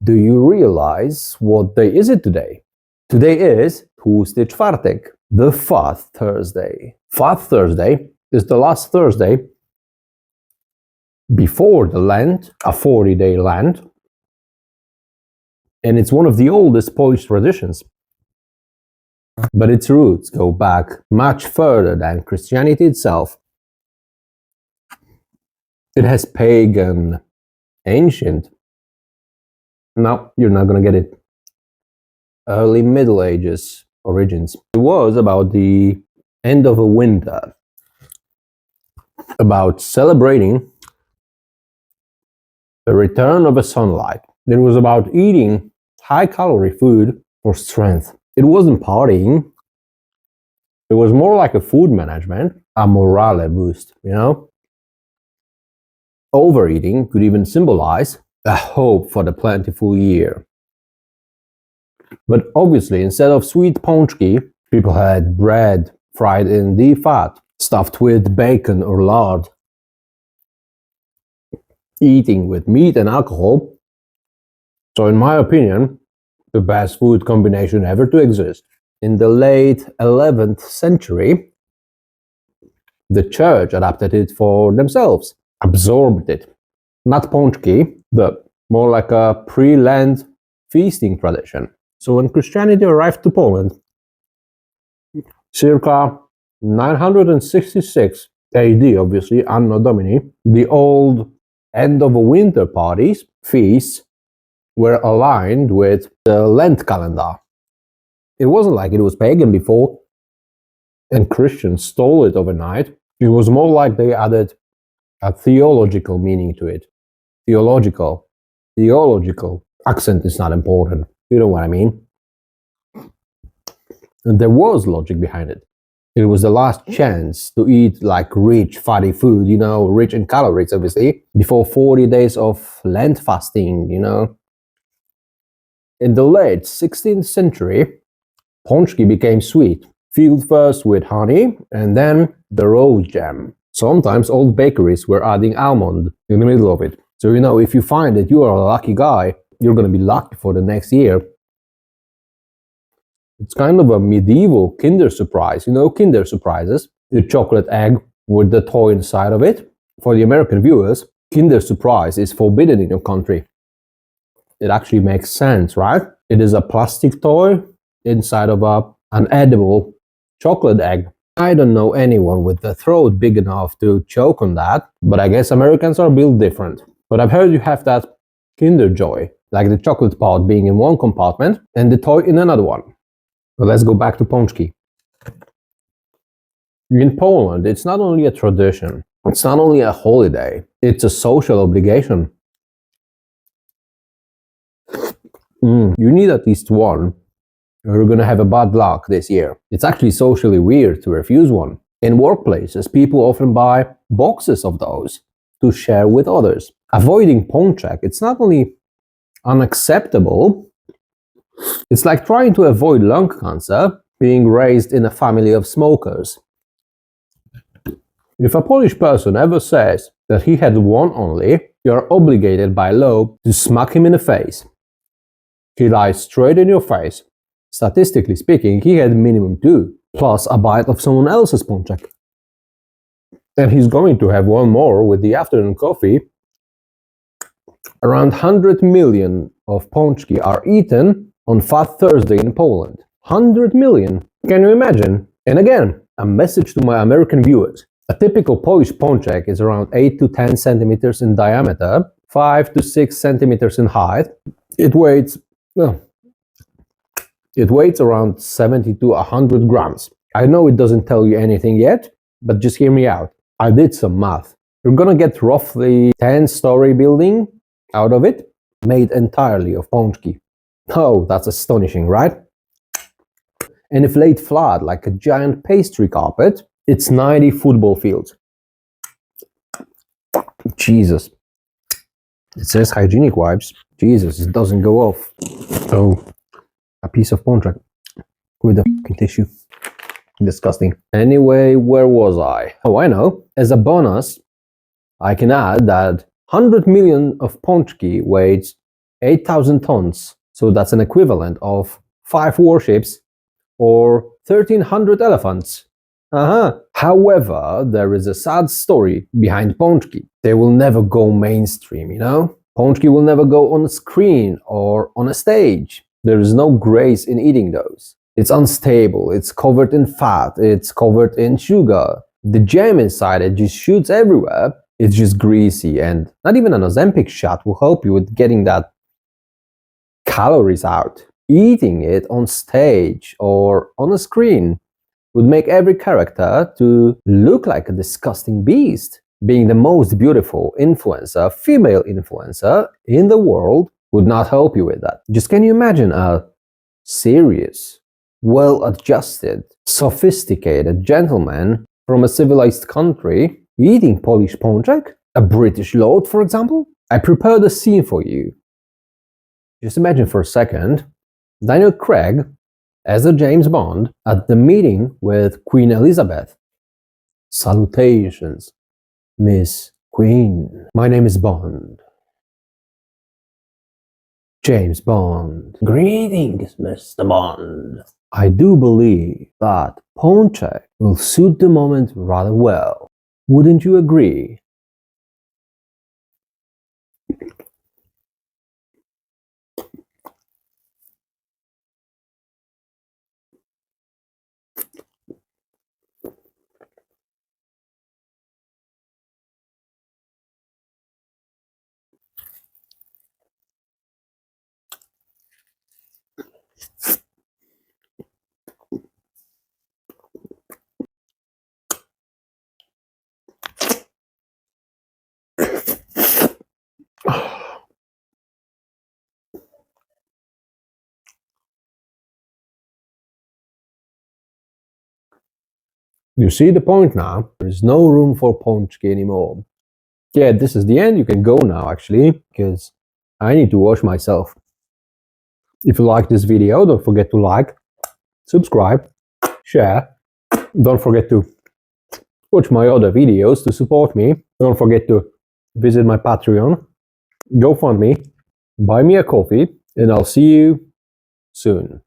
Do you realize what day is it today? Today is Tłusty Czwartek, the Fat Thursday. Fat Thursday is the last Thursday before the Lent, a 40-day Lent, and it's one of the oldest Polish traditions. But its roots go back much further than Christianity itself. It has pagan, ancient. No, you're not gonna get it. Early Middle Ages origins. It was about the end of a winter, about celebrating the return of the sunlight. It was about eating high-calorie food for strength. It wasn't partying. It was more like a food management, a morale boost, you know? Overeating could even symbolize a hope for the plentiful year. But obviously, instead of sweet pączki, people had bread fried in deep fat, stuffed with bacon or lard. Eating with meat and alcohol. So in my opinion, the best food combination ever to exist. In the late 11th century, the church adapted it for themselves, absorbed it. Not pączki, but more like a pre-Lent feasting tradition. So when Christianity arrived to Poland, circa 966 AD, obviously, Anno Domini, the old end of a winter parties, feasts, were aligned with the Lent calendar. It wasn't like it was pagan before and Christians stole it overnight. It was more like they added a theological meaning to it. Theological. Accent is not important. You know what I mean? And there was logic behind it. It was the last chance to eat like rich, fatty food, you know, rich in calories, obviously, before 40 days of Lent fasting, you know. In the late 16th century, pączki became sweet, filled first with honey and then the rose jam. Sometimes old bakeries were adding almond in the middle of it. So, you know, if you find that you are a lucky guy, you're going to be lucky for the next year. It's kind of a medieval Kinder Surprise. You know, Kinder Surprises, the chocolate egg with the toy inside of it. For the American viewers, Kinder Surprise is forbidden in your country. It actually makes sense, right? It is a plastic toy inside of an edible chocolate egg. I don't know anyone with a throat big enough to choke on that, but I guess Americans are built different. But I've heard you have that Kinder Joy, like the chocolate pod being in one compartment and the toy in another one. But let's go back to pączki. In Poland, it's not only a tradition, it's not only a holiday, it's a social obligation. You need at least one, or you're gonna have a bad luck this year. It's actually socially weird to refuse one. In workplaces, people often buy boxes of those to share with others. Avoiding pączek, it's not only unacceptable, it's like trying to avoid lung cancer, being raised in a family of smokers. If a Polish person ever says that he had one only, you are obligated by law to smack him in the face. He lies straight in your face. Statistically speaking, he had minimum 2, plus a bite of someone else's pączek. And he's going to have one more with the afternoon coffee. Around 100 million of pączki are eaten on Fat Thursday in Poland. 100 million. Can you imagine? And again, a message to my American viewers. A typical Polish pączek is around 8 to 10 centimeters in diameter, 5 to 6 centimeters in height. It weighs around 70 to 100 grams. I know it doesn't tell you anything yet, but just hear me out. I did some math. You're gonna get roughly 10-story building out of it, made entirely of pączki. Oh, that's astonishing, right? And if laid flat like a giant pastry carpet, it's 90 football fields. Jesus. It says hygienic wipes. Jesus, it doesn't go off. Oh, a piece of pączek with a fucking tissue. Disgusting. Anyway, where was I? Oh, I know. As a bonus, I can add that 100 million of pączki weighs 8,000 tons. So that's an equivalent of 5 warships or 1,300 elephants. However, there is a sad story behind Pączki. They will never go mainstream, you know? Pączki will never go on a screen or on a stage. There is no grace in eating those. It's unstable, it's covered in fat, it's covered in sugar. The jam inside it just shoots everywhere. It's just greasy, and not even an Ozempic shot will help you with getting that calories out. Eating it on stage or on a screen would make every character to look like a disgusting beast. Being the most beautiful influencer, female influencer in the world would not help you with that. Just can you imagine a serious, well-adjusted, sophisticated gentleman from a civilized country eating Polish pączek? A British lord, for example? I prepared a scene for you. Just imagine for a second Daniel Craig as a James Bond at the meeting with Queen Elizabeth. Salutations, Miss Queen. My name is Bond. James Bond. Greetings, Mr. Bond. I do believe that Pączek will suit the moment rather well. Wouldn't you agree? You see the point now? There is no room for Pączki anymore. Yeah, this is the end. You can go now, actually, because I need to wash myself. If you like this video, don't forget to like, subscribe, share. Don't forget to watch my other videos to support me. Don't forget to visit my Patreon, GoFundMe, buy me a coffee, and I'll see you soon.